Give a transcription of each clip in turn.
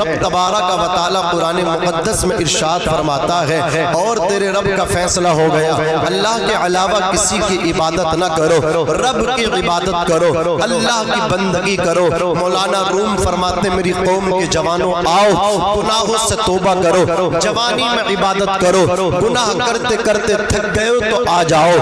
रब तबारक व तआला कुरान मुक़द्दस में इरशाद फरमाता है, और तेरे रब का फैसला हो गया, अल्लाह के अलावा किसी की इबादत न करो, रब की इबादत करो, अल्लाह की बंदगी करो। मौलाना रूम फरमाते, मेरी कौम के जवानों आओ, गुनाहों से तौबा करो, जवानी में इबादत करो, गुनाह करते करते थक गए हो तो आ जाओ,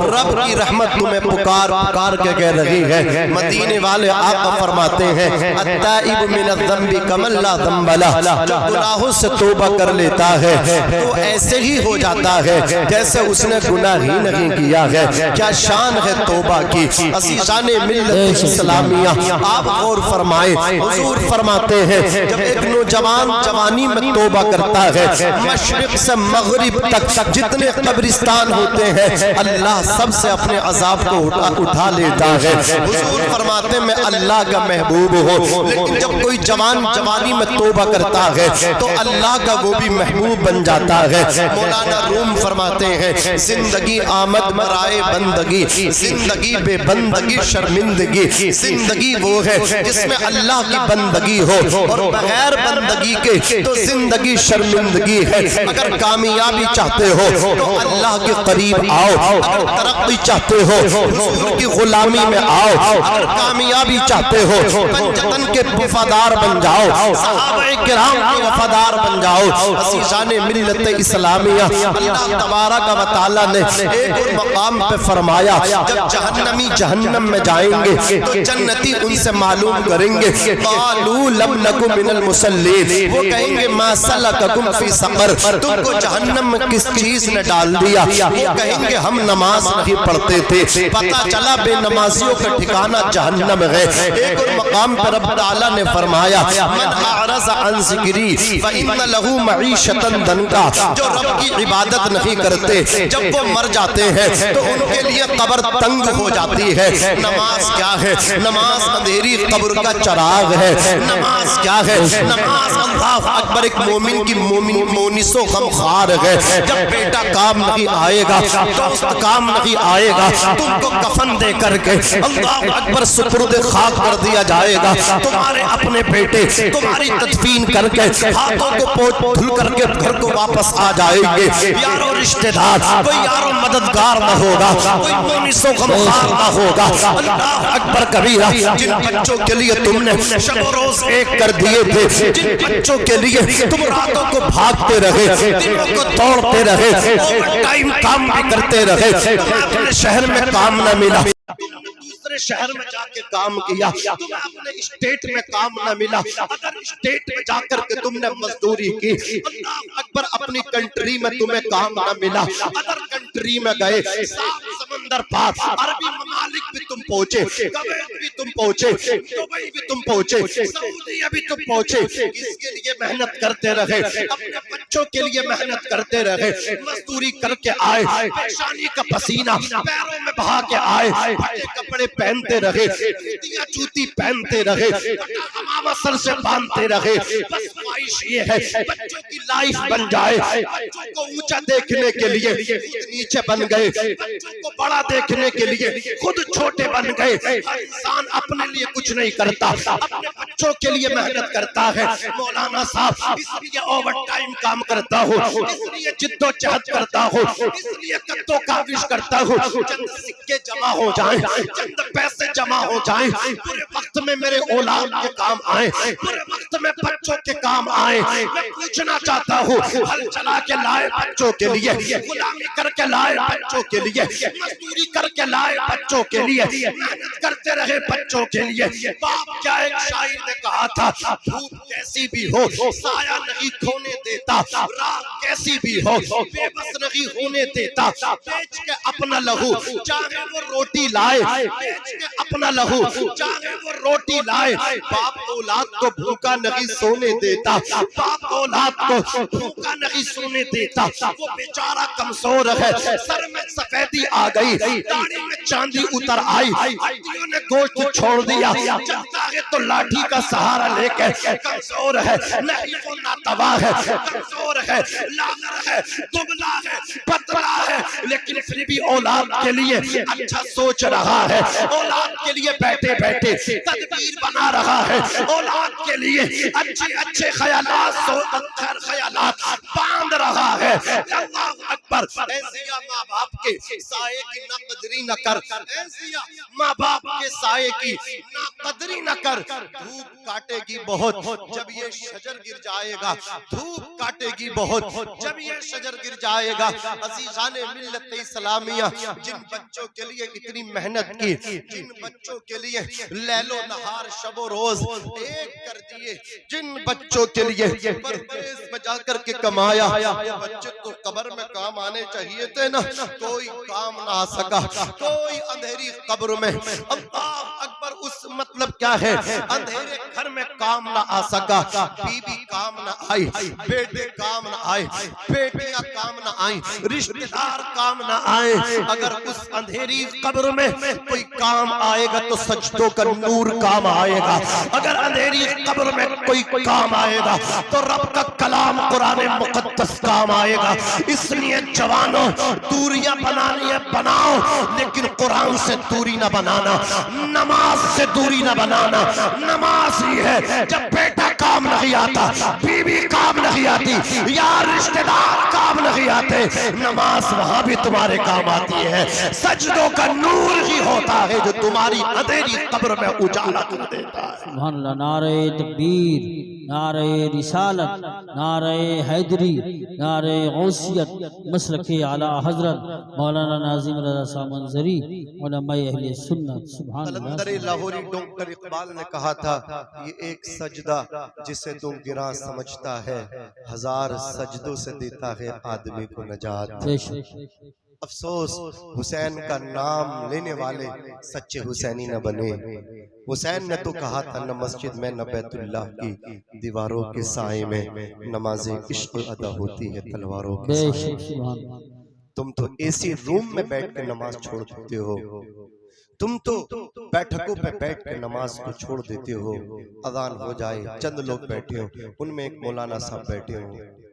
रब की रहमत तुम्हें पुकार पुकार के कह रही है। मदीने वाले आका फरमाते हैं, अत्ताइब मिनज़्ज़ंबि कमन ला ज़ंब लह, जो गुनाहों से तौबा कर लेता है तो ऐसे ही हो जाता है जैसे उसने गुनाह ही नहीं किया है। क्या शान है तौबा की। अज़ीज़ाने मिल्लत इस्लामिया, आप गौर फरमाएं, हुजूर फरमाते हैं जब एक नौजवान जवानी में तौबा करता है, मशरिक से मगरिब तक जितने कब्रिस्तान होते हैं अल्लाह सबसे अपने अजाब को उठा लेता है। हुजूर फरमाते मैं अल्लाह का महबूब हूँ, लेकिन जब कोई जवान जवानी में तौबा करता है तो अल्लाह का वो भी महबूब बन जाता है। मौलाना रूम फरमाते हैं, जिंदगी आमद मराए बंदगी, जिंदगी बेबंदगी शर्मिंदगी, जिंदगी वो है जिसमें अल्लाह की बंदगी हो, और बगैर बंदगी के तो जिंदगी शर्मिंदगी है। अगर कामयाबी चाहते हो तो अल्लाह के करीब आओ, अगर तरक्की चाहते हो हुजूर की गुलामी में आओ, अगर कामयाबी चाहते हो पंजतन के वफादार बन जाओ, सहाबाए किराम के वफादार बन जाओ। अज़ीज़ाने मिल्लत इस्लामिया, अल्लाह तबारक व तआला ने एक और मकाम पे फरमाया, जब जहन्नमी जहन्नम में जाएंगे तो जन्नती उनसे मालूम करेंगे, क़ालू लम नकु मिनल मुसल्लीन, वो कहेंगे मा सलककुम फी सक़र, तुमको जहन्नम में किस चीज ने डाल दिया। वो कहेंगे हम नमाज नहीं पढ़ते थे, पता चला बेनमाजियों का ठिकाना जहन्नम है। एक और मकाम पर रब तआला ने फरमाया, मन अअरज़ अन ज़िक्री फ़इन्न लहू मईशतन दंका, जो रब की इबादत नहीं करते जब वो मर जाते हैं तो उनके लिए कब्र तंग हो जाती है। नमाज क्या है? नमाज अंधेरी कब्र का चराग है। नमाज क्या है? नमाज अल्लाह अकबर एक मोमिन की मोनिसो गमखार है। जब बेटा काम नहीं आएगा, दोस्त काम नहीं आएगा, तुमको कफन दे करके अल्लाह अकबर सुपुर्द खाक कर दिया जाएगा। तुम्हारे अपने बेटे तुम्हारी तदफीन करके हाथों को धुल करके घर को वापस आ जाएंगे। यारो रिश्तेदार कोई यारो मददगार न होगा, कोई मोनिसो गमखार न होगा। अल्लाह अकबर कबीरा, जिन बच्चों के लिए तुमने शब रोज एक कर दिए थे, जिन बच्चों के लिए तुम रातों को भागते रहे, दिनों को तोड़ते रहे, ओवर टाइम काम भी करते रहे, तुम्हें अपने शहर में काम न मिला, दूसरे शहर में जाके काम किया, तुम्हें अपने स्टेट में काम न मिला, अदर स्टेट में जाकर के तुमने मजदूरी की, अल्लाह अकबर अपनी कंट्री में तुम्हें काम न मिला, अदर कंट्री में गए, सात समंदर पार, अरबी ममालिक भी तुम पहुंचे, कुवैत भी तुम पहुंचे, दुबई भी तुम पहुंचे, सऊदी भी तुम पहुंचे। किसके लिए मेहनत करते रहे? अपने बच्चों के लिए मेहनत करते रहे, मजदूरी करके आए, पेशानी का पसीना पैरों में बहा के आए, फटे कपड़े पहनते रहे, जूती पहनते रहे, अमामा सर से बांधते रहे। बस ख्वाहिश ये है बच्चों की लाइफ बन जाए, बच्चों को ऊंचा देखने के लिए खुद नीचे बन गए, बच्चों को बड़ा देखने के लिए खुद छोटे बन गए। इंसान अपने लिए कुछ नहीं करता, अपने बच्चों के लिए मेहनत करता है। मौलाना साहब इसलिए ओवर टाइम काम करता हूँ, इसलिए जिद्दोजहद करता हूँ, इसलिए कद्दो काविश करता हूँ, चंद सिक्के जमा हो जाएं, चंद पैसे जमा हो जाएं, पूरे वक्त में मेरे औलाद के काम आए, पूरे वक्त में बच्चों के काम आए। मैं पूछना चाहता हूँ, हल चला के लाए बच्चों के लिए, गुलामी करके लाए बच्चों के लिए, मजदूरी करके लाए बच्चों के लिए, मेहनत करते रहे बच्चों के लिए। बाप क्या एक शायर ने कहा था, धूप कैसी भी हो साया नहीं खोने देता, रात कैसी भी हो बेबस नहीं होने देता, बेच के अपना लहू चाहे वो रोटी लाए, बेच के अपना लहू चाहे वो रोटी लाए। बाप औलाद को भूखा नहीं सोने देता, बाप औलाद को भूखा नहीं सोने देता। वो बेचारा कमजोर है, सर में सफेदी आ गई, दाढ़ी में चांदी उतर आई, हड्डियों ने गोश्त छोड़ दिया, चलता है तो लाठी का सहारा लेके। कमजोर है, नहीं वो नातवा है, कमजोर है, लागर है, दुबला है, पतला है, लेकिन फिर भी औलाद के लिए अच्छा सोच रहा है, औलाद के लिए बैठे बैठे तदबीर बना रहा है, औलाद के के लिए अच्छे अच्छे ख्यालात खैर ख्यालात बांध रहा है। अल्लाह अकबर। ऐसिया माँ बाप के साए की ना कदरी न कर, ऐसिया माँ बाप के साए की ना कदरी न कर। धूप काटेगी बहुत जब ये शजर गिर जाएगा, धूप काटेगी बहुत जब ये शजर गिर जाएगा। अज़ीज़ाने मिल्लत इस्लामिया, जिन बच्चों के लिए इतनी मेहनत की, जिन बच्चों के लिए लैलो नहार शबो रोज एक कर दिए, जिन बच्चों के लिए परदेस में जाकर के कमाया, बच्चे तो कब्र में काम आने चाहिए थे ना, कोई काम ना आ सका, कोई अंधेरी कब्र में। अल्लाह अकबर। उस मतलब क्या है, अंधेरे घर में काम ना आ सका, बीवी काम ना आई, बेटे काम ना आए, बेटियां काम ना आई, रिश्तेदार काम ना आए। अगर उस अंधेरी कब्र में कोई काम आएगा तो सजदों का नूर काम आएगा। अगर अंधेरी कब्र में कोई काम आएगा तो रब का कलाम कुरान मुकद्दस काम आएगा। इसलिए जवानों, दूरियां बनानी है बनाओ, लेकिन कुरान से दूरी ना बनाना, नमाज से दूरी ना बनाना। नमाज ही है, जब बेटा काम नहीं आता, बीवी काम नहीं आती, यार रिश्तेदार काम नहीं आते, नमाज वहां भी तुम्हारे काम आती है। सजदों का नूर ही होता है जो तुम्हारी अंधेरी कब्र में उजाला कर देता है। सुभान अल्लाह। नारे तकबीर, नारे रिसालत, नारे हैदरी, नारे गौसियत, मसलके आला हजरत मौलाना नाज़िम रज़ा शाह मंजरी, उलमाए अहले सुन्नत। सुभान अल्लाह। लाहौरी डॉक्टर इकबाल ने कहा था, ये एक सजदा जिसे तू गिरा समझता है, हजार सजदों से देता है आदमी को नजात। अफसोस हुसैन का नाम लेने वाले सच्चे हुसैनी न बने। हुसैन ने तो कहा था, न मस्जिद में न बैतुल्लाह की दीवारों के साए में नमाज़े इश्क अदा होती है तलवारों के साए में। तुम तो एसी रूम में बैठ के नमाज छोड़ देते हो, तुम तो बैठकों पे बैठ के नमाज को छोड़ देते हो। अजान हो जाए, चंद लोग बैठे हो, उनमें एक मौलाना साहब बैठे हो,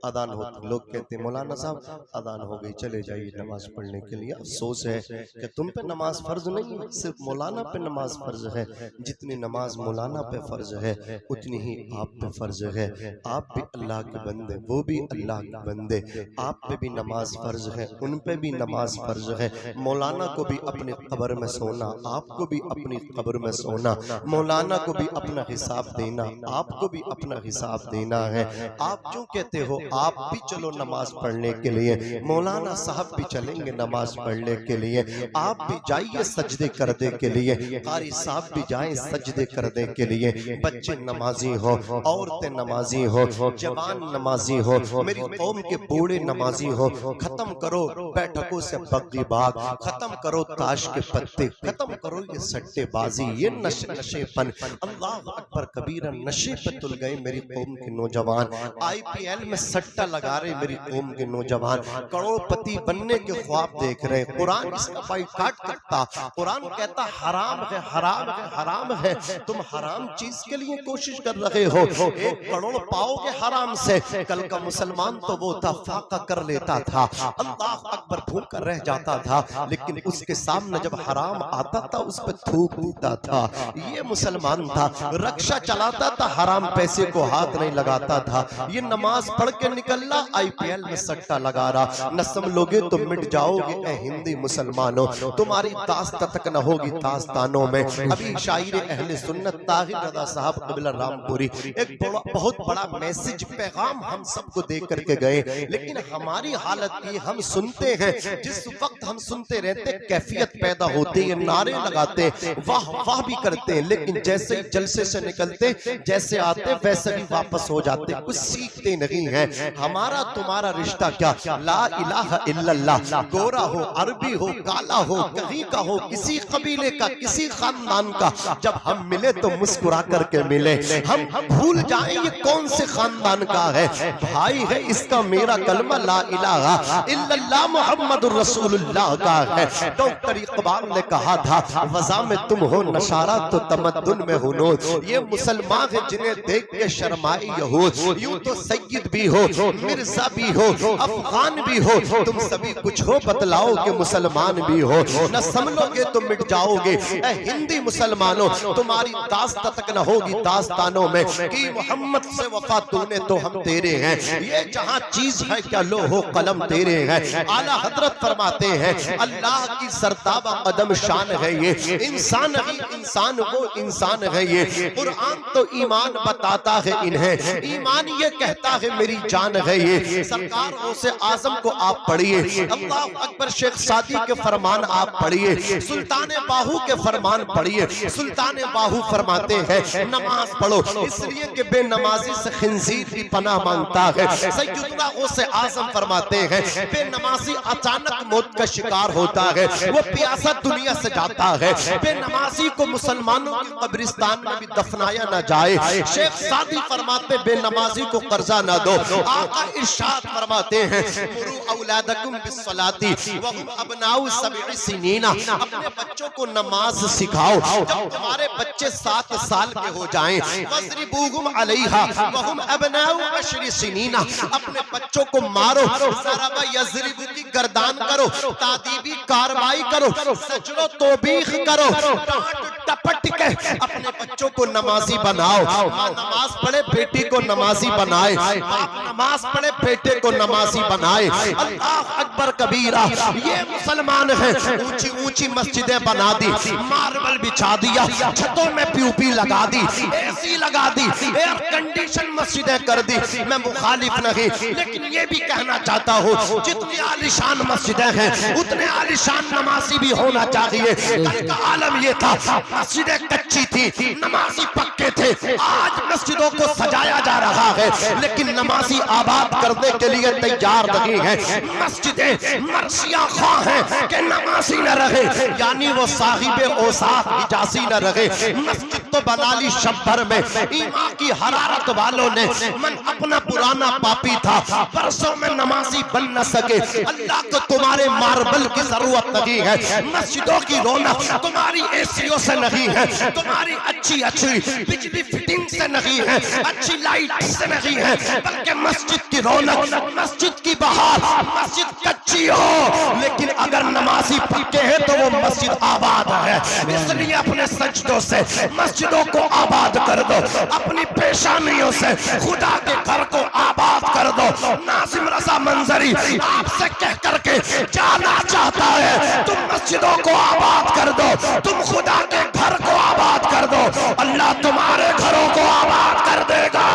अजान हो तो लोग कहते हैं मौलाना साहब अजान हो गई, चले जाइए नमाज पढ़ने के लिए। अफसोस है कि तुम पे नमाज फर्ज नहीं है, सिर्फ मौलाना पे नमाज फर्ज है। जितनी नमाज मौलाना पे फर्ज है उतनी ही आप पे फर्ज है। आप भी अल्लाह के बंदे, वो भी अल्लाह के बंदे, आप पे भी नमाज फर्ज है, उन पे भी नमाज फर्ज है। मौलाना को भी अपनी कब्र में सोना, आपको भी अपनी कब्र में सोना, मौलाना को भी अपना हिसाब देना, आपको भी अपना हिसाब देना है। आप जो कहते हो आप भी चलो नमाज पढ़ने के लिए, मौलाना साहब भी चलेंगे नमाज पढ़ने के लिए, आप भी जाइए सजदे करने के लिए, कारी साहब भी जाएं सजदे करने के लिए। बच्चे नमाजी हो, औरतें नमाजी हो, जवान नमाजी हो, मेरी कौम के बूढ़े नमाजी हो। खत्म करो बैठकों से बग्गी बाग, खत्म करो ताश के पत्ते, खत्म करो ये सट्टेबाजी, ये नशेपन। अल्लाह अकबर कबीरा, नशे पे तुल गए मेरी कौम के नौजवान। IPL में सट्टा लगा रहे मेरी कौम के नौजवान, करोड़पति बनने के ख्वाब देख रहे हैं। कुरान इसका बाइकाट करता, कुरान कहता हराम है, हराम है, हराम है। तुम हराम चीज के लिए कोशिश कर रहे हो, 1 करोड़ पाओगे हराम से। कल का मुसलमान तो वो था फाका कर लेता था, अल्लाह अकबर भूखा रह जाता था, लेकिन उसके सामने जब हराम आता था उस पर थूक देता था। ये मुसलमान था, रक्षा चलाता था, हराम पैसे को हाथ नहीं लगाता था। ये नमाज पढ़ के निकलना, IPL में सट्टा लगा रहा। न समझोगे तो मिट जाओगे ए हिंदी मुसलमानों, तुम्हारी दास्ता तक न होगी दास्तानों में। अभी शायर अहले सुन्नत ताहिर रज़ा साहब क़िबला रामपुरी एक बहुत बड़ा मैसेज पैगाम हम सबको दे करके गए, लेकिन हमारी हालत ये, हम सुनते हैं, जिस वक्त हम सुनते रहते कैफियत पैदा होती है, नारे लगाते, वाह वाह भी करते हैं, लेकिन जैसे ही जलसे से निकलते, जैसे आते वैसे ही वापस हो जाते, कुछ सीखते नहीं है। हमारा तुम्हारा रिश्ता क्या, ला इलाहा इल्लल्लाह, गोरा हो, अरबी हो, काला हो, कहीं का हो, किसी कबीले का, किसी खानदान का, जब हम मिले तो मुस्कुरा करके मिले। हम भूल जाएं ये कौन से खानदान का है, भाई है इसका मेरा कलमा ला इलाहा इल्लल्लाह मुहम्मदुर रसूलुल्लाह का है। डॉक्टर इकबाल ने कहा था, वज़ा में तुम हो नशारा तो तमद्दुन में हुनूर। ये मुसलमान है जिन्हें देख के शर्माए यहूद। यूं तो सैयद भी हो, मिर्जा भी हो, अफगान भी हो, तुम सभी कुछ हो बतलाओ कि मुसलमान भी हो। न समझोगे तो मिट जाओगे। ऐ हिंदी मुसलमानों, तुम्हारी दास्तां तक न होगी दास्तानों में कि मोहम्मद से वफा तूने तो हम तेरे हैं। ये जहां चीज है क्या लोहो कलम तेरे हैं। आला हजरत फरमाते हैं अल्लाह की सरताबा कदम शान है ये। इंसान ही इंसान वो इंसान है ये। कुरान तो ईमान बताता है इन्हें, ईमान ये कहता है मेरी जान है ये। सरकार से आजम को आप पढ़िए, अल्लाह अकबर शेख सादी के फरमान आप पढ़िए, सुल्तान बाहू के फरमान पढ़िए। सुल्तान बाहू फरमाते हैं नमाज पढ़ो इसलिए कि बेनमाजी से खिंजीर भी पनाह मांगता है। सैयदना गौसे आजम फरमाते हैं बेनमाजी अचानक मौत का शिकार होता है, वो प्यासा दुनिया से जाता है। बेनमाजी को मुसलमानों के कब्रिस्तान में भी दफनाया न जाए। शेख सादी फरमाते बेनमाजी को कर्जा न दो। आका इरशाद फरमाते हैं मुरू औलादकुम बिस्सलाती वहुम अबनाउ सब'i सिनीना, अपने बच्चों को नमाज सिखाओ जब तुम्हारे बच्चे 7 साल के हो जाएं। वज़रिबूहुम अलैहा वहुम अबनाउ 10 सिनीना, अपने बच्चों को मारो, ज़रबा यज़रिबु की गर्दान करो, तादीबी कार्रवाई करो, सजरो तौबीख करो, डांट टपट के अपने बच्चों को नमाजी बनाओ। माँ नमाज पढ़े बेटी को नमाजी बनाए, बाप नमाज पढ़े बेटे को नमाजी बनाए। अल्लाह अकबर कबीरा। ये मुसलमान है ऊंची ऊंची मस्जिदें बना दी, मार्बल बिछा दिया, छतों में पीओपी लगा दी, एसी लगा दी, एयर कंडीशन मस्जिदें कर दी। मैं मुखालिफ नहीं, लेकिन ये भी कहना चाहता हूँ जितनी आलिशान मस्जिदें हैं उतने आलिशान नमाजी भी होना चाहिए। कल का आलम ये था मस्जिदें कच्ची थी, नमाजी पक्के थे। आज मस्जिदों को सजाया जा रहा है लेकिन नमाजी आबाद करने के लिए तैयार नहीं है। मस्जिदें मर्सिया खा है कि नमाजी न रहे, यानी वो साहिबे औसाफ हिजाजी न रहे। मस्जिद तो बना ली शब्बर में, ईमान की हरारत वालों ने मन अपना पुराना पापी था, बरसों में नमाजी बन न सके। अल्लाह को तुम्हारे मार्बल की जरूरत नहीं है, मस्जिदों की रौनक तुम्हारी एसीओ से नहीं है, तुम्हारी अच्छी अच्छी बिजली फिटिंग से नहीं है, अच्छी लाइट से नहीं है, बल्कि मस्जिद की रौनक, मस्जिद की बहार। मस्जिद कच्ची हो लेकिन अगर नमाजी पक्के हैं तो वो मस्जिद आबाद है। इसलिए अपने सजदों से मस्जिदों को आबाद कर दो, अपनी पेशानियों से खुदा के घर को आबाद कर दो। नासिम रज़ा मंजरी आपसे कह करके जाना चाहता है तुम मस्जिदों को आबाद कर दो, तुम खुदा के घर को आबाद कर दो, अल्लाह तुम्हारे घरों को आबाद कर देगा।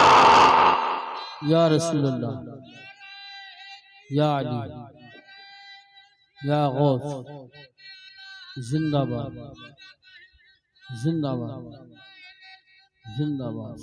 या रसूलल्लाह, या अली, या गौस, जिंदाबाद जिंदाबाद जिंदाबाद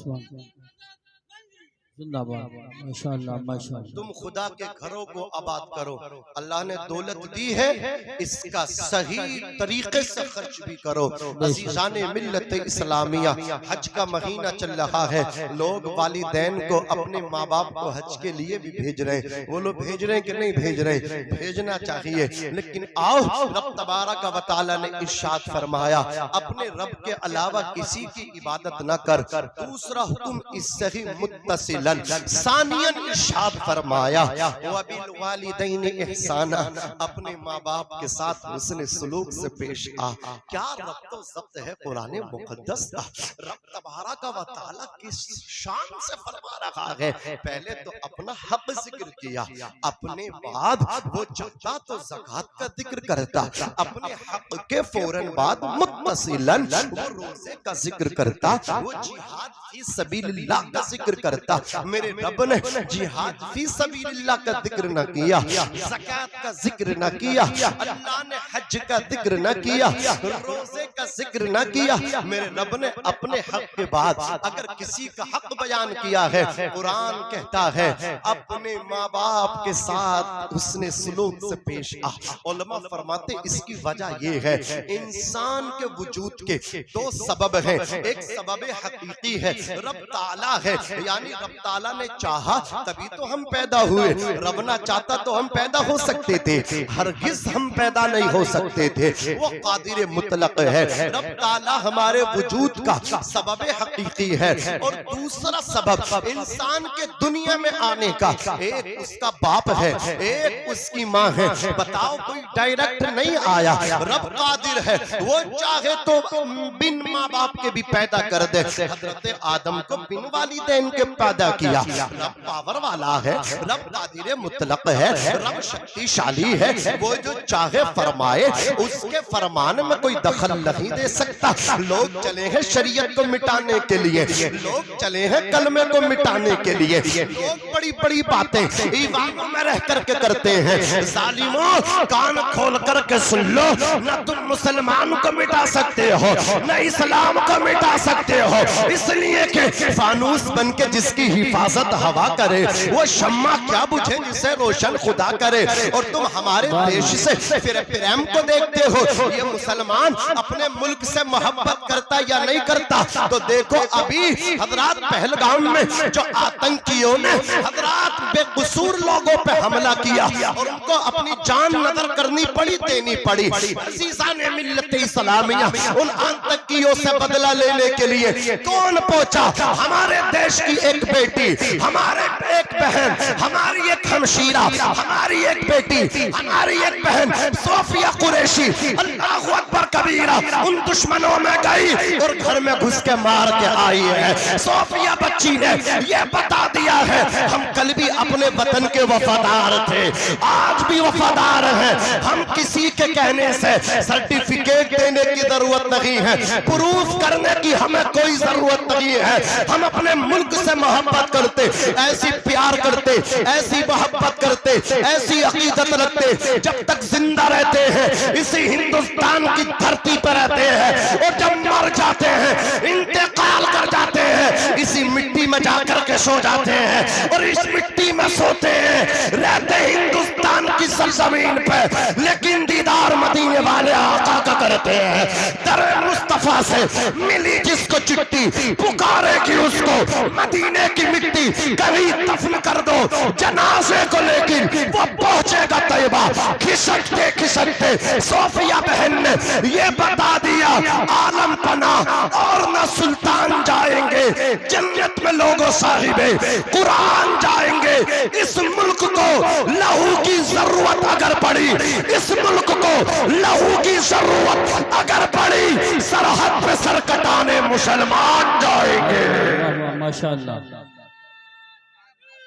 जिंदाबाद। माशाअल्लाह माशाअल्लाह। तुम खुदा के घरों को आबाद करो। अल्लाह ने दौलत दी है, इसका सही तरीके से खर्च भी करो। अज़ीज़ाने मिल्लत इस्लामिया, हज का महीना चल रहा है, लोग वालिदैन को अपने माँ बाप को हज के लिए भी भेज रहे हैं। वो लोग भेज रहे हैं कि नहीं भेज रहे? भेजना चाहिए, लेकिन आओ रब तबारक व तआला ने इरशाद फरमाया अपने रब के अलावा किसी की इबादत न कर। दूसरा हुक्म इससे ही मुत्तसिलन सानियन इरशाद फरमाया वबिल वालिदैन इहसाना, अपने माँ बाप के साथ हुस्न सलूक से पेश आ। क्या रब्तो ज़ब्त है कुरान मुक़द्दस का। रब तबारक व तआला किस शान से फरमा रहा है। पहले तो अपना हक जिक्र किया, अपने बाद वो चाहता तो ज़कात का जिक्र करता, अपने हक के फौरन बाद मुत्तसिलन वो रोजे का जिक्र करता, वो जिहाद फी सबीलिल्लाह का जिक्र करता। मेरे रब ने जिहाद फी सबीलिल्लाह का जिक्र न किया, ज़कात का जिक्र न किया, अल्लाह ने हज का जिक्र न किया, रोजे का जिक्र न किया। मेरे रब ने अपने हक के बाद अगर किसी का हक बयान किया है, कुरान कहता है अपने माँ बाप के साथ उसने सुलूक से पेश आ। उलमा फरमाते इसकी वजह ये है इंसान के वजूद के दो सबब हैं। एक सबब हकीकी है, रब ताला है, यानी रब ताला ने चाहा तभी तो हम पैदा हुए। रब ना चाहता तो हम पैदा हो सकते थे, हरगिज हम पैदा नहीं हो सकते थे। वो कादिर मुतलक है। है, रब ताला हमारे वजूद का सबब हकीकी है। और दूसरा सबब इंसान के दुनिया में आने का, एक उसका बाप है, एक उसकी माँ है। बताओ, कोई डायरेक्ट नहीं आया, रब कादिर है, वो चाहे तो बिन माँ बाप के भी पैदा कर दे। हजरत आदम को बिन वालिदैन के पैदा किया। रब पावर वाला है, रब कादिर मुतलक है, रब शक्तिशाली है, वो जो चाहे फरमाए, उसके फरमान में कोई दखल नहीं दे सकता। लोग चले हैं शरीयत को मिटाने के लिए, लोग चले हैं कलमे को मिटाने के लिए, लोग बड़ी बड़ी बातें ईवानों में रह करके करते हैं। जालिमों, कान खोल करके सुन लो, न तुम मुसलमान को मिटा सकते हो, न इस्लाम को मिटा सकते हो, इसलिए कि फानूस बन के जिसकी हिफाजत हवा करे, वो शम्मा क्या बुझे जिसे रोशन खुदा करे। और तुम हमारे देश से फिर प्रेम को देखते हो, ये मुसलमान अपने मुल्क से मोहब्बत करता या नहीं करता? तो देखो, अभी हजरात पहलगाम में जो आतंकियों ने हजरात बेकसूर लोगों पे हमला किया और उनको अपनी जान नजर करनी पड़ी, देनी पड़ी। अज़ीज़ाने मिल्लत इस्लामिया उन आतंकियों से बदला लेने के लिए कौन पहुंचा? हमारे देश की एक बेटी, हमारे एक बहन, हमारी एक हमशीरा, हमारी एक बेटी, हमारी एक बहन सोफिया कुरैशी, अल्लाहु अकबर कबीरा, उन दुश्मनों में गई और घर में घुस के मार के आई है। सोफिया बच्ची ने ये बता दिया है, हम कल भी अपने वतन के वफादार थे, आज भी वफादार हैं। हम किसी के कहने से सर्टिफिकेट देने की जरूरत नहीं है, प्रूफ करने की हमें कोई जरूरत नहीं है। हम अपने मुल्क से मोहब्बत करते, ऐसी प्यार करते, ऐसी मोहब्बत करते, ऐसी अकीदत रखते, जब तक जिंदा रहते हैं इसी हिंदुस्तान की धरती पर रहते हैं, और जब मर जाते हैं, इंतकाल कर जाते हैं, इसी मिट्टी में जाकर के सो जाते हैं, और इस मिट्टी में सोते हैं, रहते हिंदुस्तान की सरजमीन पे, लेकिन दीदार मदीने वाले आका का करते हैं। दरे मुस्तफा से मिली जिसको चिट्ठी, पुकारेगी उसको मदीने की मिट्टी, कहीं दफन कर दो जनाजे को, लेकिन वो पहुंचेगा तैयबा। खिसकते खिसकते सोफिया बहन ने ये बता दिया, आलम पना और न सुल्तान जाएंगे जन्नत में, लोगों साहिबे कुरान जाएंगे। इस मुल्क को लहू की जरूरत अगर पड़ी, इस मुल्क को लहू की जरूरत अगर पड़ी, सरहद पे सर कटाने मुसलमान जाएंगे। माशाअल्लाह,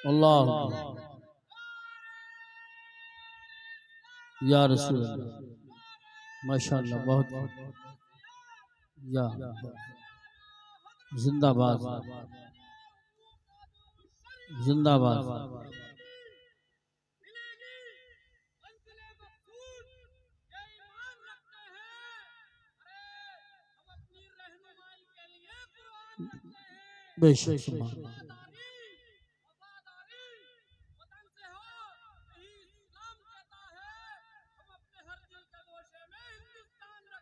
अल्लाह या रसूल अल्लाह, माशाअल्लाह, बहुत या जिंदाबाद, जिंदाबाद। बेशक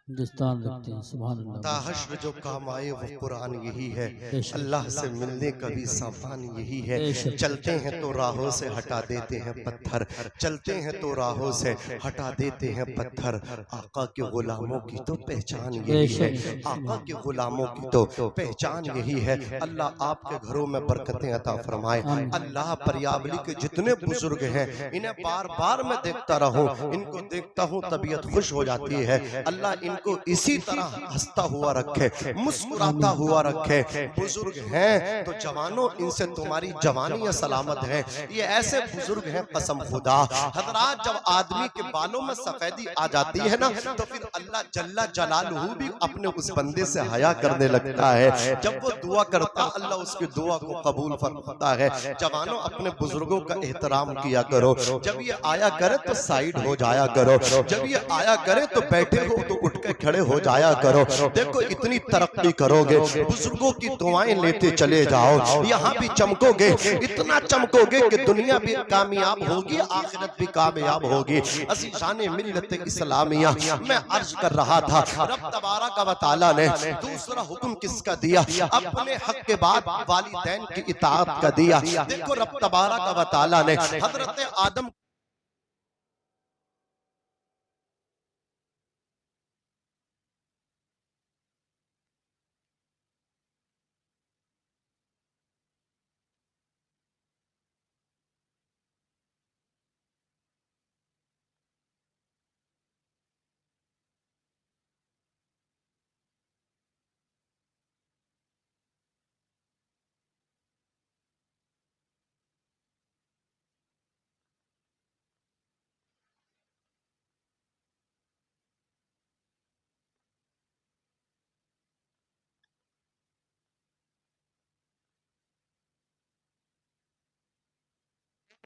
हिंदुस्तान रखते हैं। सुभान अल्लाह। ताहश्र जो काम आए वो कुरान यही है, अल्लाह से मिलने का भी सामान यही है। चलते हैं तो राहों से हटा देते हैं पत्थर, चलते हैं तो राहों से हटा देते हैं पत्थर। आका के गुलामों की तो पहचान यही है, आका के गुलामों की तो पहचान यही है। अल्लाह आपके घरों में बरकतें अता फरमाए। अल्लाह परियावली के जितने बुजुर्ग हैं, इन्हें बार बार मैं देखता रहूं, इनको देखता हूं तबीयत खुश हो जाती है। अल्लाह इनको इसी तरह हंसता हुआ रखे, मुस्कुराता हुआ रखे। बुजुर्ग हैं तो जवानों, इनसे तुम्हारी जवानी सलामत है। ये ऐसे बुजुर्ग हैं कसम खुदा, हजरात जब आदमी के बालों में सफेदी आ जाती है ना, तो फिर अल्लाह जल्ला जलालहू भी अपने उस बंदे से हया करने लगता है। जब वो दुआ करता, अल्लाह उसकी दुआ को कबूल फरमाता है। जवानों, अपने बुजुर्गों का एहतराम किया करो। जब ये आया करे तो साइड हो जाया करो, जब ये आया करे तो बैठे हो तो उठ के खड़े हो जाया करो। देखो इतनी तरक्की करोगे, बुजुर्गों की दुआएं लेते चले जाओ, यहाँ भी चमकोगे, इतना चमकोगे कि दुनिया भी कामयाब होगी, आखिरत भी कामयाब होगी। अज़ीज़ाने मिल्लत इस्लामिया, मैं अर्ज कर रहा था, रब तबारक व तआला ने दूसरा हुक्म किसका दिया? अपने हक के बाद वालिदैन की इताअत का दिया। देखो रब तबारक व तआला ने हजरत आदम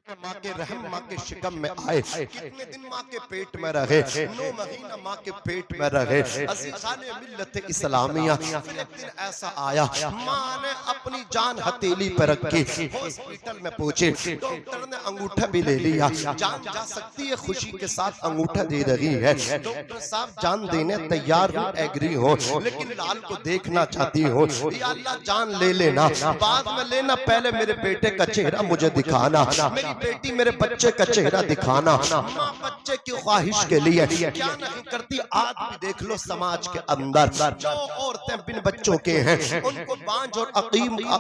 माँ के रहम माँ के शिकम में आए, कितने दिन माँ के पेट में रहे, 9 महीना माँ के पेट में रहे। अज़ीज़ाने मिल्लत इस्लामिया, फिर एक दिन ऐसा आया, माँ ने अपनी जान हथेली पर रखी, हॉस्पिटल में पहुंचे, डॉक्टर ने अंगूठा भी ले लिया, जान जा सकती है, खुशी के साथ अंगूठा दे रही है। डॉक्टर साहब जान देने तैयार हूँ, एग्री हो, लेकिन लाल को देखना चाहती हूँ, या अल्लाह जान ले लेना, बाद में लेना, पहले मेरे बेटे का चेहरा मुझे दिखाना, मेरी बेटी मेरे बच्चे का चेहरा दिखाना। माँ बच्चे की ख्वाहिश के लिए क्या नहीं करती। आज भी देख लो समाज के अंदर जो औरतें बिन बच्चों के हैं उनको बांझ और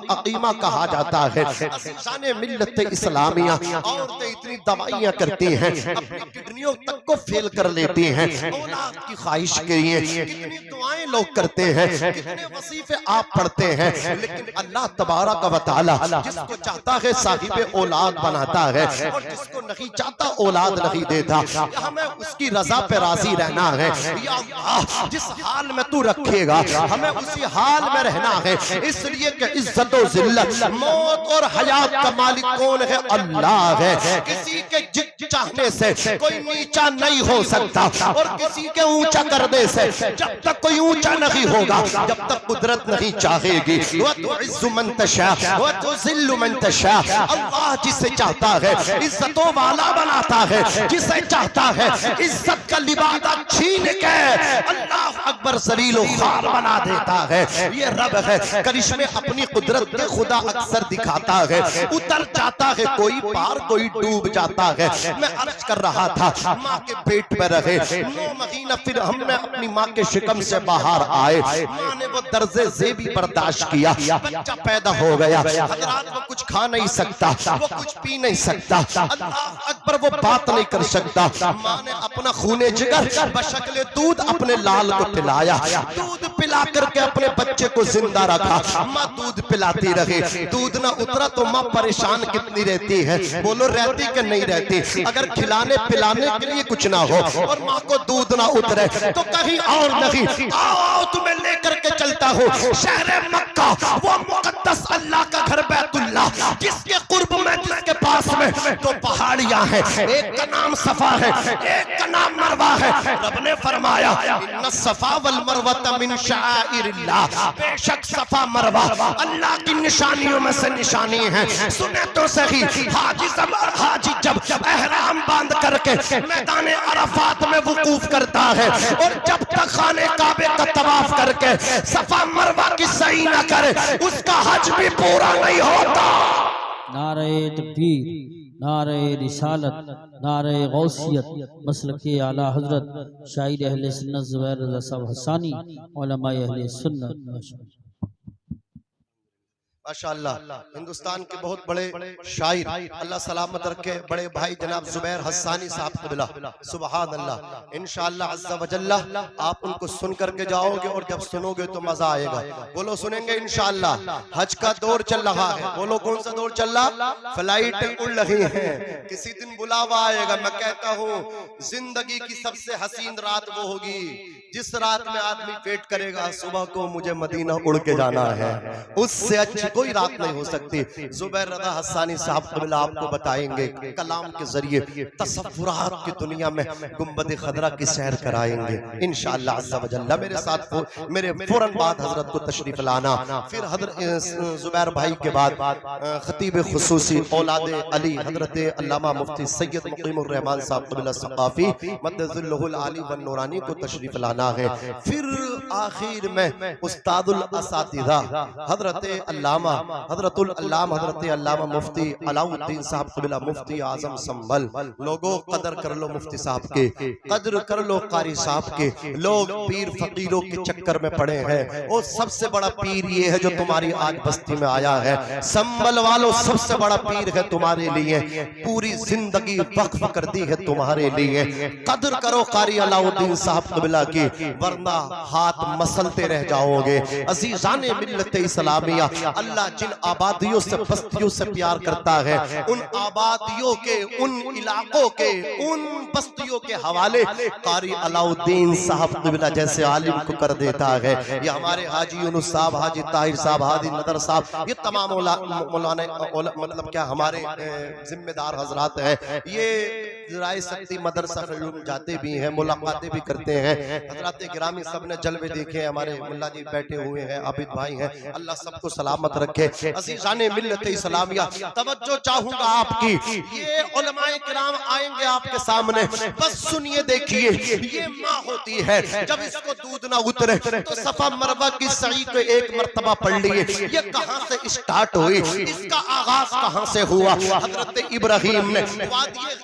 अकीमा कहा जाता है। अज़ीज़ाने मिल्लत इस्लामिया, औरतें इतनी दवाइयाँ करती हैं, अपनी किडनियों तक को फेल कर लेती हैं औलाद की ख्वाहिश के लिए। कितनी दुआएं लोग करते हैं, कितने वजीफे आप पढ़ते हैं, लेकिन अल्लाह तबारक व तआला जिसको चाहता है साहिब औलाद बनाता है और जिसको नहीं चाहता औलाद नहीं देता। हमें उसकी रजा पे राजी रहना है। या अल्लाह जिस हाल में तू रखेगा हमें उसी हाल में रहना है, इसलिए कि इज्जत और जिल्लत, मौत और हयात का मालिक कौन है? अल्लाह है। किसी के चाहने से कोई नीचा नहीं हो सकता और किसी के ऊंचा करने से जब तक कोई ऊंचा नहीं होगा, जब तक कुदरत नहीं चाहेगी। व तुइज़्ज़ु मन तशा व तुज़िल्लु मन तशा, अल्लाह जिसे चाहता है इज्जतों वाला बनाता है, जिसे चाहता है इज्जत का लिबादा छीन के अल्लाह अकबर ज़लील ख़ार बना देता है। ये रब है, करिश्मे अपनी कुदरत के खुदा अक्सर दिखाता है। उतर जाता है कोई पार, कोई डूब जाता है। मैं अर्ज कर रहा था, माँ के पेट में रहे 9 महीना, फिर हमने अपनी माँ के शिकम से बाहर आए। माँ ने वो दर्जे ज़ेबी बर्दाश्त किया, बच्चा पैदा हो गया। हज़रात वो कुछ खा नहीं सकता, वो कुछ पी नहीं सकता, अल्लाह अकबर वो बात नहीं कर सकता। माँ ने अपना खूने जिगर बशक्ल दूध अपने लाल को पिलाया, दूध पिला करके अपने बच्चे को जिंदा रखा। माँ दूध पिलाती रही, दूध ना उतरा तो माँ परेशान कितनी रहती है, बोलो रहती कि नहीं रहती। अगर खिलाने पिलाने के लिए कुछ ना हो और माँ को दूध ना उतरे तो कहीं और नहीं, आओ तुम्हें लेकर के चलता हूँ शहर मक्का, वो मुकद्दस अल्लाह का घर बैतुल्लाह, जिसके कुर्ब में, जिसके पास में तो पहाड़ियां हैं, एक का नाम सफा है, एक का नाम मरवा है। रब ने फरमाया इन्ना सफा वल मरवा मिन शाइरिल्लाह, बेशक सफा मरवा अल्लाह की निशानियों में से निशानी है। सुने तो सही, हाजी जब एहराम बांध करके मैदान अरफात में वुकूफ करता है और जब तक खाने काबे का तवाफ करके सफा मरवा की सही ना करे उसका हज भी पूरा नहीं होता। नारे तकबीर, नारे रिसालत, नारे गौसियत, मसलके आला हजरत शायर अहले सुन्नत ज़ुबैर रज़ा साहब हसानी, उलमाए अहले सुन्नत। माशाअल्लाह, हिंदुस्तान के बहुत बड़े शायर, अल्लाह सलामत रखे, बड़े भाई जनाब ज़ुबैर हसानी साहब क़िबला, सुबहान अल्लाह। इंशाअल्लाह अज़्ज़ा वजल्ला आप उनको सुन करके जाओगे और जब सुनोगे तो मजा आएगा। बोलो सुनेंगे इंशाअल्लाह। हज का दौर चल रहा है, बोलो कौन सा दौर चल रहा? फ्लाइट उड़ रही है, किसी दिन बुलावा आएगा। मैं कहता हूँ जिंदगी की सबसे हसीन रात वो होगी जिस रात में आदमी वेट करेगा सुबह को मुझे मदीना उड़ के जाना है, उससे अच्छी कोई रात नहीं हो सकती। ज़ुबैर रज़ा हसानी साहब क़िबला आपको बताएंगे, कलाम के जरिए तसव्वुरात की दुनिया में गुंबद खदरा की सैर कराएंगे इंशाअल्लाह अज़्ज़ा वजल्ला। मेरे साथ मेरे फौरन बाद हजरत को तशरीफ लाना, फिर हजरत ज़ुबैर भाई के बाद खतीब खुसूसी औलाद अली हजरत अल्लामा मुफ्ती सैयद मुक़ीमुर रहमान साहब क़िबला सक़ाफ़ी मद्दज़िल्लहुल आली व नूरानी को तशरीफ लाना है। फिर आखिर में उस्तादुल असातिज़ा हजरत अल्लामा हजरतुल अल्लामा हजरत अल्लामा मुफ्ती अलाउद्दीन साहब क़िबला मुफ्ती आज़म संभल। लोगों कदर कर लो मुफ्ती साहब के, कदर कर लो कारी साहब के। लोग पीर फकीरों के चक्कर में पड़े हैं, और सबसे बड़ा पीर ये है जो तुम्हारी आज बस्ती में आया है। संभल वालों सबसे बड़ा पीर है तुम्हारे लिए, पूरी जिंदगी वक्फ कर दी है तुम्हारे लिए। कदर करो कारी अलाउद्दीन साहब क़िबला की, वरना हाथ मसलते रह जाओगे। अज़ीज़ाने मिल्लत इस्लामिया, अल्लाह अल्लाह जिन आबादियों से बस्तियों से प्यार करता है, उन आबादियों के, उन इलाकों के, उन बस्तियों के हवाले कारी अलाउद्दीन साहब क़िबला जैसे आलिम को कर देता है। ये हमारे हाजी यूनुस साहब, हाजी ताहिर साहब, हाजी नदर साहब, ये तमाम मौलाना मतलब क्या हमारे जिम्मेदार हजरात हैं। ये राय शक्ति मदरसा जाते भी हैं, मुलाकातें भी करते हैं। हजरात गिरामी सब ने जलवे देखे, हमारे मुल्ला जी बैठे हुए हैं, आबिद भाई हैं, अल्लाह सबको सलामत रखे। अज़ीज़ाने मिल्लत इस्लामिया, तवज्जो चाहूंगा आपकी, ये उलमाए किराम आएंगे आपके सामने, बस सुनिए देखिए। ये माँ होती है, जब इसको दूध ना उतरे तो सफा मरवा की सही को एक मर्तबा पढ़ लिए। ये कहां से स्टार्ट हुई, इसका आगाज कहां से हुआ? हजरत इब्राहिम ने वादी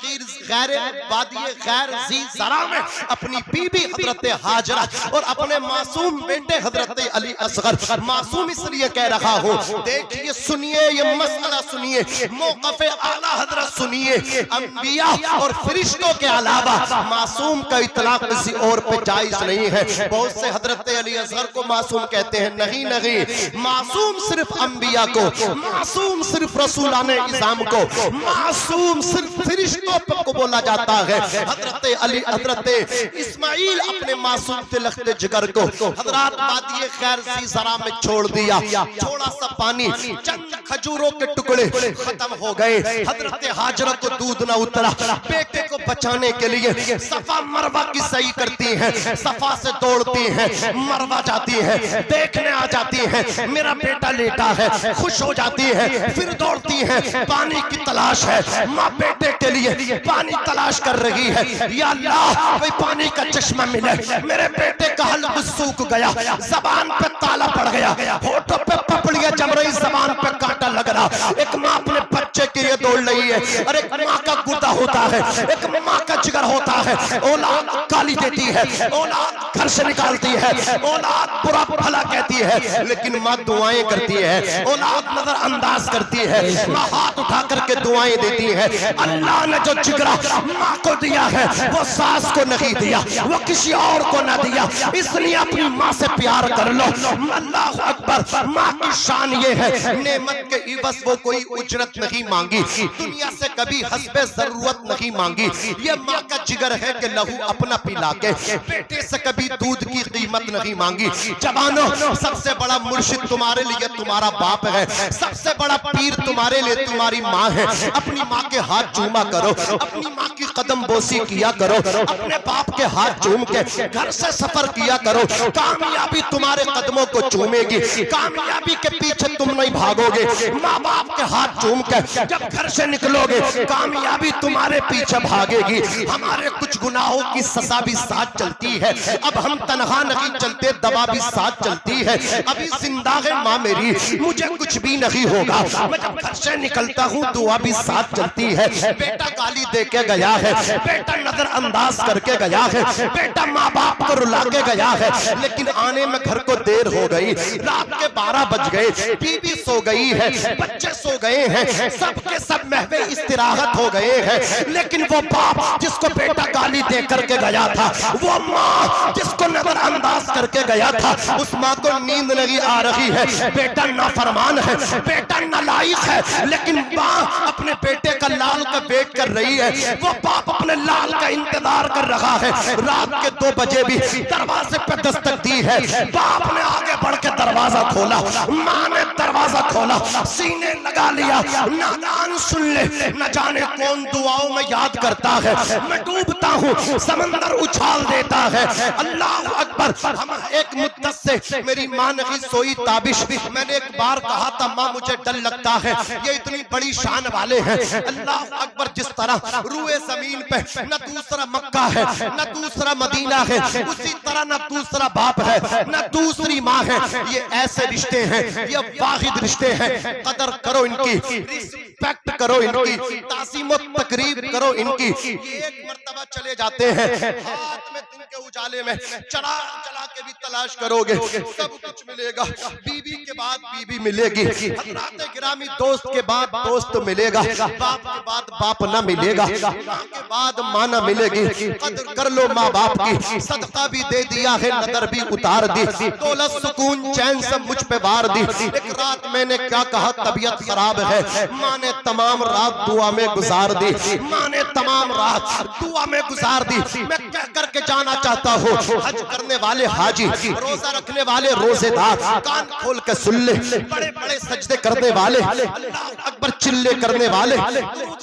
गैर ज़ी ज़रा में अपनी बीबी हजरत हाजरा और अपने मासूम बेटे हजरत अली असगर, मासूम इसलिए कह रहा हूँ, देखिए सुनिए, ये मसला सुनिए, मौक़िफ़े आला हजरत सुनिए। अंबिया और फरिश्तों के अलावा मासूम का इतलाक किसी और पे जायज नहीं है। बहुत से हजरत अली असगर को मासूम कहते हैं, नहीं नहीं, मासूम सिर्फ अंबिया को, मासूम सिर्फ रसूलाने इस्लाम को, मासूम सिर्फ फरिश्तों को बोला जाता है। हजरत अली, हजरत इस्माइल अपने मासूम तिलख्ते जिगर को हजरत वादी खैर ज़ी ज़रा में छोड़ दिया। थोड़ा सा पानी, चंद खजूरों के टुकड़े खत्म हो गए। हजरत हाजरा को दूध न उतरा, बेटे को बचाने के लिए सफा मरवा की सही करती है, सफा से दौड़ती है, मरवा जाती है, देखने आ जाती है, मेरा बेटा लेटा है, खुश हो जाती है, फिर दौड़ती है, पानी की तलाश है, माँ बेटे के लिए पानी तलाश कर रही है। या अल्लाह, कोई पानी का चश्मा मिले, मेरे बेटे का हल्क सूख गया, जबान पे ताला पड़ गया, होठों पे पपड़ियां जम रही, जबान पे कांटा लग रहा। एक माँ अपने बच्चे के लिए दौड़ रही है, और एक माँ का गुर्दा होता है, एक माँ का जिगर होता है, औलाद गाली देती है, औलाद घर से निकालती है, औलाद बुरा भला कहती है, लेकिन माँ दुआएं करती है, औलाद नजरअंदाज करती है, माँ हाथ उठा करके दुआएं देती है। अल्लाह ने जो जिगरा माँ को दिया है, वो सास को नहीं दिया, वो किसी और को ना दिया, इसलिए अपनी माँ से प्यार कर लो। अल्लाह अकबर। माँ की शान ये है, नेमत के इवज वो कोई उजरत नहीं मांगी, दुनिया से कभी हस्बे जरूरत नहीं मांगी। ये माँ का जिगर है कि लहू अपना पिला के बेटे से कभी दूध की कीमत नहीं मांगी। जवानों, सबसे बड़ा मुर्शिद तुम्हारे लिए तुम्हारा बाप है, सबसे बड़ा पीर तुम्हारे लिए तुम्हारी माँ है। अपनी माँ के हाथ चूमा करो, अपनी माँ की कदम बोसी किया करो, अपने बाप के हाथ चूम के घर से सफर किया करो। कामयाबी तुम्हारे कदमों को चूमेगी, कामयाबी के पीछे तुम नहीं भागोगे। माँ बाप के हाथ चूम के जब घर से निकलोगे, कामयाबी तुम्हारे पीछे भागेगी। हमारे कुछ गुनाहों की सजा भी साथ चलती है, अब हम तनहा नहीं चलते, दवा भी साथ चलती है। अभी जिंदा है माँ मेरी, मुझे कुछ भी नहीं होगा, मैं जब घर से निकलता हूँ दुआ भी साथ चलती है। बेटा गाली दे के गया है, बेटा नजरअंदाज करके गया है, बेटा माँ बाप को रुला के गया है, लेकिन आने में घर को देर हो गई, रात के 12 बज गए, बीबी सो गई है, बच्चे सो गए हैं, सबके सब महवे इस्तिराहत हो गए हैं, लेकिन वो बाप जिसको बेटा गाली दे करके गया था, वो माँ जिसको नजरअंदाज करके गया था, उस माँ को नींद नहीं आ रही है। बेटा नाफरमान है, बेटा नालायक है, लेकिन माँ अपने बेटे का लाल का वेट कर रही है, वो बाप अपने लाल का इंतजार कर रहा है। रात के 2 बजे भी दरवाजे पे दस्तक दी है, बाप ने आगे बढ़ के दरवाजा खोला, माँ ने दरवाजा खोला, सीने लगा लिया, नादान सुन ले, न जाने कौन दुआओं में याद करता है, मैं डूबता हूँ समंदर उछाल देता है। अल्लाह अकबर। हम एक मुद्दत से मेरी माँ नहीं सोई ताबिश, मैंने एक बार कहा था माँ मुझे डर लगता है, ये इतनी बड़ी शान वाले हैं। अल्लाह अकबर। जिस तरह रूए जमीन पे न दूसरा मक्का है न दूसरा मदीना है, उसी तरह न दूसरा बाप है न दूसरी माँ है। ये ऐसे रिश्ते हैं, ये वाहिद रिश्ते हैं। कदर करो इनकी, रिस्पेक्ट करो इनकी, ताज़ीम व तकरीब करो इनकी। एक मर्तबा चले जाते हैं, हाथ में दिन के उजाले उजाले में चला चला के भी तलाश करोगे सब कुछ मिलेगा। बीवी के बाद बीवी मिलेगी, हज़रात गिरामी दोस्त के बाद दोस्त मिलेगा, बाप के बाद बाप ना मिलेगा, माँ के बाद माँ ना मिलेगी। कदर कर लो माँ बाप की, सदका भी दे दिया है, नदर भी उतार दी, दौलत सुकून चैन सब मुझ पे वार दी। एक रात मैंने क्या कहा, तबीयत खराब है, माँ ने तमाम रात दुआ में गुजार दी, माँ ने तमाम रात दुआ में गुजार दी। मैं कह करके जाना चाहता हूँ, हज करने वाले हाजी, रोजा रखने वाले रोजेदार, कान खोल के सुन ले, बड़े बड़े सजदे करने वाले, अल्लाह अकबर चिल्ले करने वाले,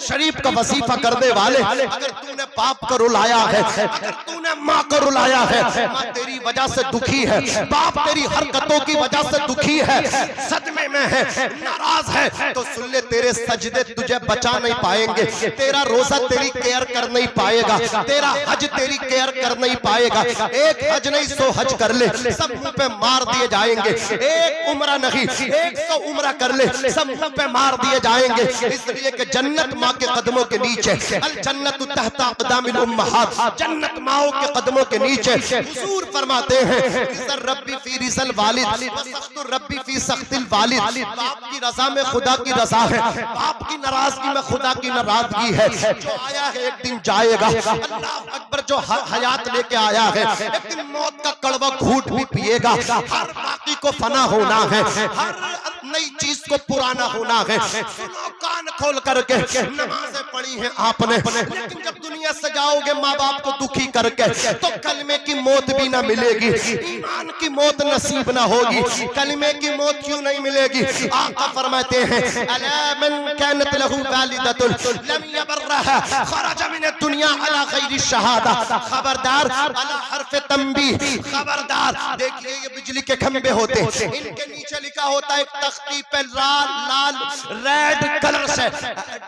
शरीफ का वजीफा करने वाले, अगर तूने बाप को रुलाया है, अगर तूने माँ को रुलाया है, माँ तेरी वजह से दुखी है, बाप तेरी हरकतों की वजह से दुखी है, सदमे में है, नाराज है, तो सुन ले, तेरे सजदे तुझे बचा नहीं पाएंगे, तेरा रोजा तेरी केयर कर नहीं पाएगा, तेरा हज तेरी केयर कर नहीं पाएगा। एक हज नहीं 100 हज कर ले, सब मुंह पे मार दिए जाएंगे। एक उम्रा नहीं 100 उम्रा कर ले, सब मुंह पे मार दिए जाएंगे। इसलिए कि जन्नत माँ के कदमों के नीचे, अल जन्नतु तहता अक़दामिल उम्महात, जन्नत माओं के कदमों के नीचे। हुजूर फरमाते हैं, रिज़ल रब्बी फी रिज़ल वालिद व सख्तु रब्बी फी सख्तिल वालिद। बाप की रजा में खुदा की रजा है, बाप की नाराजगी में खुदा की नाराजगी है। जो आया है एक दिन जाएगा, अल्लाह अकबर, जो हयात लेके आया है एक दिन मौत का कड़वा घूंट भी पिएगा। हर बाकी को फना होना है, हर नई चीज को पुराना होना है। सुनो कान खोल करके, नमाजें पढ़ी हैं आपने, लेकिन जब दुनिया से जाओगे माँ बाप को दुखी करके, तो कलमे की मौत भी ना मिलेगी, ईमान की मौत नसीब ना होगी। कलमे की मौत क्यों नहीं मिलेगी? आका फरमाते हैं, अला मन कानत लहू वालिदतुन लम यबरहा खरज मिन दुनिया अला गैरि शहादा। खबरदार, अला हर्फ तंबीह, खबरदार। देखिए ये बिजली के खंबे होते, इनके नीचे लिखा होता है एक तख्ती पे लाल लाल रेड कलर से,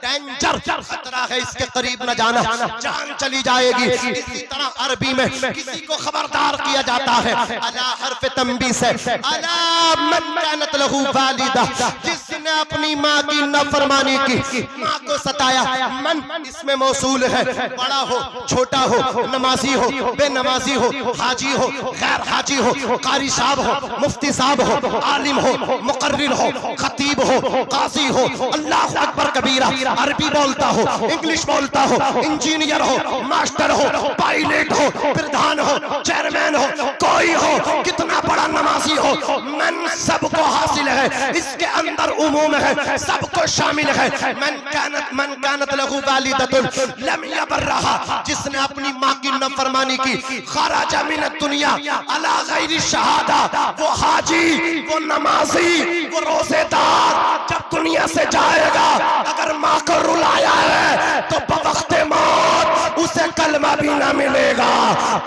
डेंजर, खतरा है, इसके करीब न जाना, जान चली जाएगी। इसी तरह अरबी में किसी को खबरदार किया जाता है अला हर्फ तंबीह से, अला मन कानत लहू वालिदा, जिसने अपनी माँ की नाफरमानी की, माँ को सताया। मन इसमें मौसूल है, बड़ा हो छोटा हो, नमाजी हो बेनमाजी हो, हाजी हो गैर हाजी हो, कारी साहब हो मुफ्ती साहब हो, आलिम हो मुकर्रिर हो, खतीब हो काजी हो, अल्लाह अकबर कबीरा, अरबी बोलता हो, इंग्लिश बोलता हो, इंजीनियर हो, मास्टर हो, पायलट हो, प्रधान हो, चेयरमैन हो, कोई हो, कितना बड़ा नमाजी हो, मन सबको हासिल है, इसके अंदर उमूम है, सबको शामिल है। मन कानत लहू वालिदतुन लम यबरहा, जिसने अपनी माँ की नाफरमानी की, खरज मिन दुनिया अला गैरि शहादा, वो हाजी, वो नमाजी, वो रोजेदार जब दुनिया से जाएगा, अगर माँ को रुलाया है तो बवक्ते मौत उसे कलमा भी ना मिलेगा,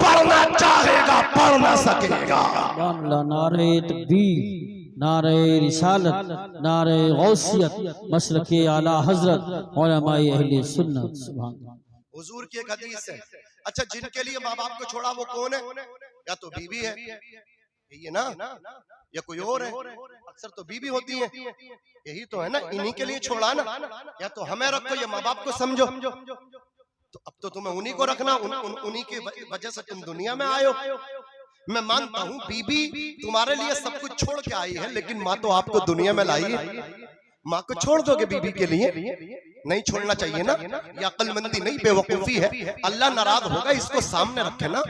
पढ़ना चाहेगा पढ़ ना सकेगा। नारे तकबीर, नारे रिसालत, नारे गौसियत, मसलके आला हजरत, उलमाए अहले सुन्नत। सुभान अल्लाह। हुजूर की एक हदीस है, अच्छा जिनके लिए माँ बाप को छोड़ा वो कौन है? या तो बीवी है, ये ना, या कोई और है? अक्सर तो बीवी होती है, यही तो है ना, इन्हीं के लिए छोड़ा ना। या तो हमें रखो या माँ बाप को समझो, तो अब तो तुम्हें उन्हीं को रखना, उन्हीं की वजह से तुम दुनिया में आए हो। मैं मानता हूँ बीबी तुम्हारे लिए सब कुछ छोड़ के आई है, लेकिन माँ तो आपको दुनिया में लाई है। माँ को छोड़ दोगे बीबी के लिए? नहीं छोड़ना चाहिए ना, ये अक्लमंदी नहीं बेवकूफी है, अल्लाह नाराज होगा, इसको सामने रखे ना।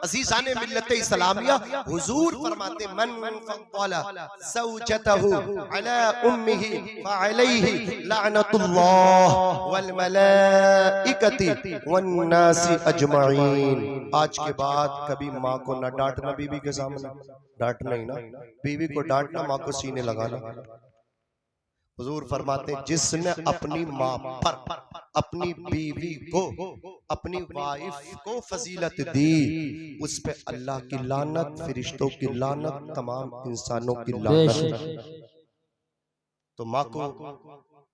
अजीजाने मिल्लत इस्लामिया, हुजूर फरमाते मन फद्दला ज़ौजतहु अला उम्मिही फअलैहि लअनतुल्लाह वल मलाइकति वन नासी अजमईन। आज के बाद कभी माँ को ना डांटना, बीबी के सामने डांटना ही ना, बीबी को डांटना, माँ को सीने लगाना। हुजूर फरमाते हैं, जिसने अपनी माँ पर, अपनी बीवी को, अपनी वाइफ को फजीलत दी, उस पे अल्लाह की लानत, फरिश्तों की लानत, तमाम इंसानों की लानत। तो माँ को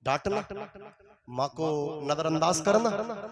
डांटना, माँ को नजरअंदाज करना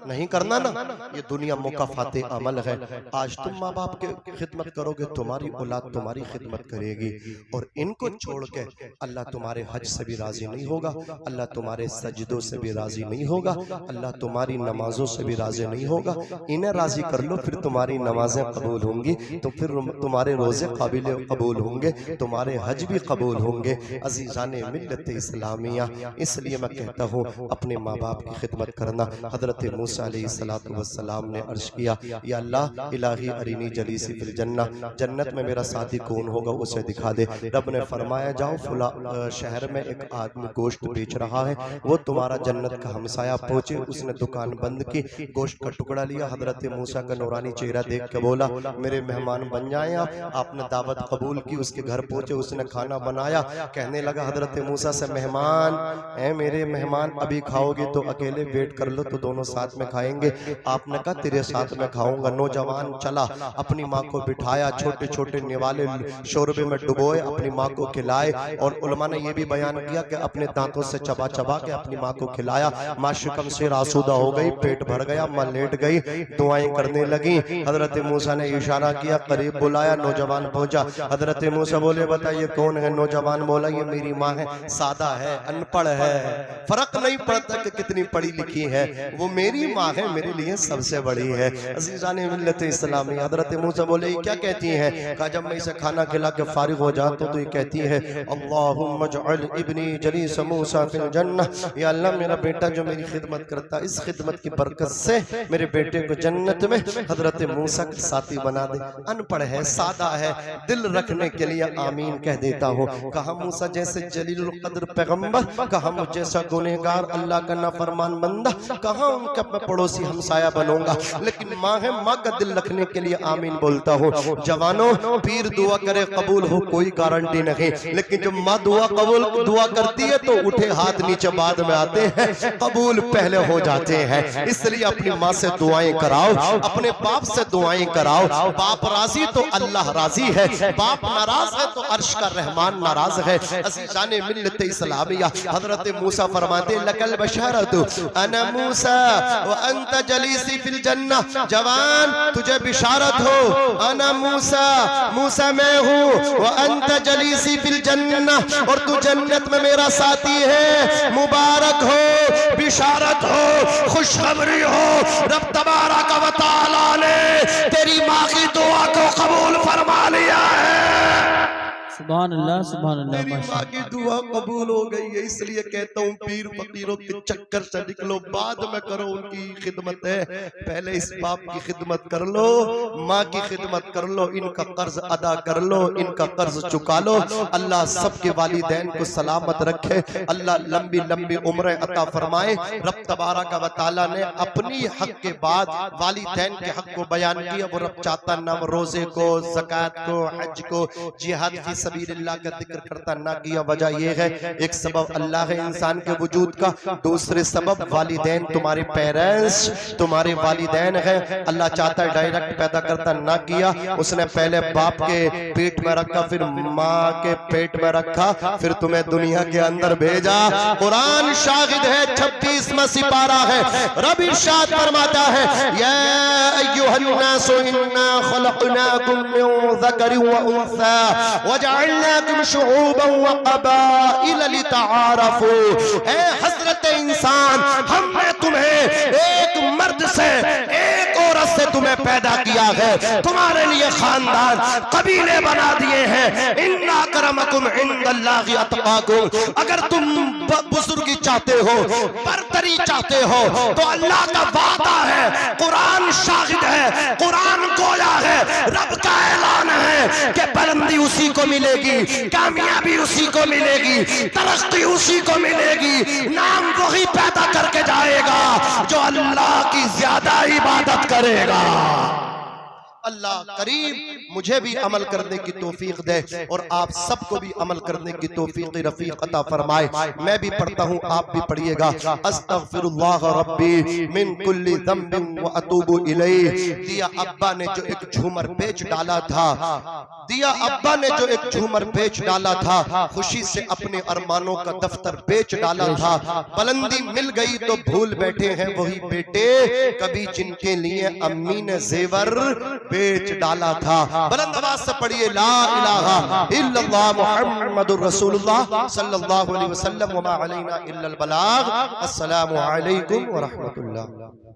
नहीं करना ना, ये दुनिया मुकाफाते अमल है। आज तुम माँ बाप के खिदमत करोगे, तुम्हारी औलाद तुम्हारी खिदमत करेगी। और इनको छोड़ के अल्लाह तुम्हारे हज से भी राजी नहीं होगा, अल्लाह तुम्हारे सजदों से भी राजी नहीं होगा, अल्लाह तुम्हारी नमाजों से भी राजी नहीं होगा। इन्हें राजी कर लो, फिर तुम्हारी नमाजें कबूल होंगी, तो फिर तुम्हारे रोजे काबिल कबूल होंगे, तुम्हारे हज भी कबूल होंगे। अजीजाने मिल्लत इस्लामिया, इसलिए मैं कहता हूँ अपने माँ बाप की खिदमत करना। हजरत मूसा अलैहिस्सलातु वस्सलाम ने अर्ज किया, या अल्लाह इलाही अरीनी जलीसी फिल जन्ना, जन्नत में मेरा साथी कौन होगा उसे दिखा दे। रब ने फरमाया, जाओ फुला शहर में एक आदमी गोश्त बेच रहा है, वो तुम्हारा जन्नत का हमसाया। पहुंचे, उसने दुकान बंद की, गोश्त का टुकड़ा लिया, हजरत मूसा का नूरानी चेहरा देख के बोला, मेरे मेहमान बन जाए आप। आपने दावत कबूल की, उसके घर पहुंचे, उसने खाना बनाया। कहने लगा हजरत मूसा से, मेहमान है मेरे मेहमान, अभी खाओगे तो अकेले वेट कर लो, तो दोनों साथ में खाएंगे। आपने कहा तेरे साथ में खाऊंगा। नौजवान चला, अपनी माँ को बिठाया, छोटे छोटे निवाले शोरबे में डुबोए, अपनी माँ को खिलाए। और उलमा ने यह भी बयान किया कि अपने दांतों से चबा चबा के अपनी माँ को खिलाया। माँ शिकम से आसूदा हो गई, पेट भर गया, माँ लेट गई, दुआएं करने लगी। हजरत मूसा ने इशारा किया, करीब बुलाया, नौजवान पहुंचा। हजरत मूसा बोले, बताइए कौन है? नौजवान बोला, ये मेरी माँ है, सादा है, अनपढ़ है, फर्क नहीं पड़ता कि कितनी पढ़ी लिखी है, वो मेरी माँ है, मेरे लिए सबसे बड़ी है। अज़ीज़ाने मिल्लत इस्लामी, हजरत मूसा बोले, ये क्या कहती है? कहा, जब मैं इसे खाना खिला के फारिग हो जाता हूं तो ये कहती है, अल्लाहुम्मा जअल इब्नी जलीस मूसा फिल जन्नह, या अल्लाह मेरा बेटा जो मेरी खिदमत करता है, इस खिदमत की बरकत से मेरे बेटे को जन्नत में हजरत मूसा का साथी बना दे। अनपढ़ है, सादा है, दिल रखने के लिए आमीन कह देता हूँ। कहा मूसा जैसे जलीलुल कद्र पैगंबर, कहा मुझ जैसा गुनहगार अल्लाह का नाफरमान बंदा, कहा उनका मैं पड़ोसी हमसाया बनूंगा। लेकिन माँ है, माँ का दिल रखने के लिए आमीन बोलता हूँ। जवानों, पीर दुआ करे कबूल हो कोई गारंटी नहीं, लेकिन जब माँ दुआ करती है तो उठे हाथ नीचे बाद में आते हैं, कबूल पहले हो जाते हैं। इसलिए अपनी माँ से दुआएं कराओ, अपने बाप से दुआएं कराओ। बाप राजी तो अल्लाह राजी है, बाप नाराज है तो अर्श का रहमान नाराज है। अज़ीज़ाने मिल्लत इस्लामिया, हजरत मूसा फरमाते, लकल बशरतु अना मूसा व अंत जलीसी फिल जन्नह, जवान तुझे बिशारत हो, अना मूसा, मूसा मैं हूँ, व अंत जलीसी फिल जन्नह, और तू जन्नत में मेरा साथी है। मुबारक हो, बिशारत हो, खुशखबरी हो, रब तबारक व तआला ने तेरी माँ की दुआ को कबूल फरमा लिया है। सुभान अल्लाह, सुभान अल्लाह। मेरी माँ की दुआ कबूल हो गई है। इसलिए कहता हूँ पीर फकीरों के चक्कर से निकलो, बाद में करो उनकी खिदमत है, पहले इस बाप की खिदमत कर लो, माँ की खिदमत कर लो, इनका कर्ज अदा कर लो, इनका कर्ज चुका लो। अल्लाह सबके वालिदैन को सलामत रखे, अल्लाह लंबी लंबी उम्रें अता फरमाए। रब तबारक व तआला ने अपनी हक के बाद वालिदैन के हक को बयान किया। वो रब चाहता ना रोजे को, ज़कात को, हज को, जिहाद फी सबीलिल्लाह का जिक्र करता ना किया। वजह यह है, एक सबब अल्लाह है इंसान के वजूद का, दूसरे सबब वालिदैन, तुम्हारे पेरेंट्स, तुम्हारे वालिदैन है। अल्लाह चाहता है डायरेक्ट पैदा करता ना किया, उसने पहले बाप के पेट में रखा, फिर माँ के पेट में रखा, फिर तुम्हें दुनिया के अंदर भेजा। कुरान शाहिद है, 26वां सिपारा है, रब इरशाद फरमाता है, या अय्युहन्नासु इन्ना खलक़नाकुम मिन ज़करिन व उन्सा वजअलनाकुम शुऊबन व क़बाइल लितआरफू। ऐ हज़रत इंसान, हमने तुम्हें एक मर्द से, एक औरत से तुम्हें पैदा किया है, तुम्हारे लिए खानदान, कबीले बना दिए हैं। इन्ना अक्रमकुम इंदल्लाहि अतक़ाकुम। अगर तुम बुजुर्गी चाहते हो, बरतरी चाहते हो, तो अल्लाह का वादा है, कुरान शाहिद है, कुरान गोया है, रब का ऐलान है कि बुलंदी उसी को मिलेगी, कामयाबी उसी को मिलेगी, तरक्की उसी को मिलेगी। नाम वही पैदा करके जाएगा जो अल्लाह की ज्यादा इबादत करेगा। अल्लाह करीम मुझे भी अमल करने की तौफीक दे और आप सबको भी अमल करने की तौफीक रफीक अता फरमाए। मैं भी पढ़ता हूँ, आप भी पढ़िएगा। अस्तगफिरुल्लाह रब्बी मिन कुल्ली ज़ंबिन व अतूबु इलैह। दिया अब्बा ने जो एक झूमर बेच डाला था, दिया अब्बा ने जो एक झूमर बेच डाला था, खुशी से अपने अरमानों का दफ्तर बेच डाला था। बुलंदी मिल गई तो भूल बैठे हैं वही बेटे, कभी जिनके लिए अम्मी ने जेवर बेच डाला था। बुलंद आवाज से पढ़िए ला इलाहा इल्लल्लाह मुहम्मदुर रसूलुल्लाह सल्लल्लाहु अलैहि वसल्लम व मा अलैना इल्लल बलाग। अस्सलामु अलैकुम व रहमतुल्लाह।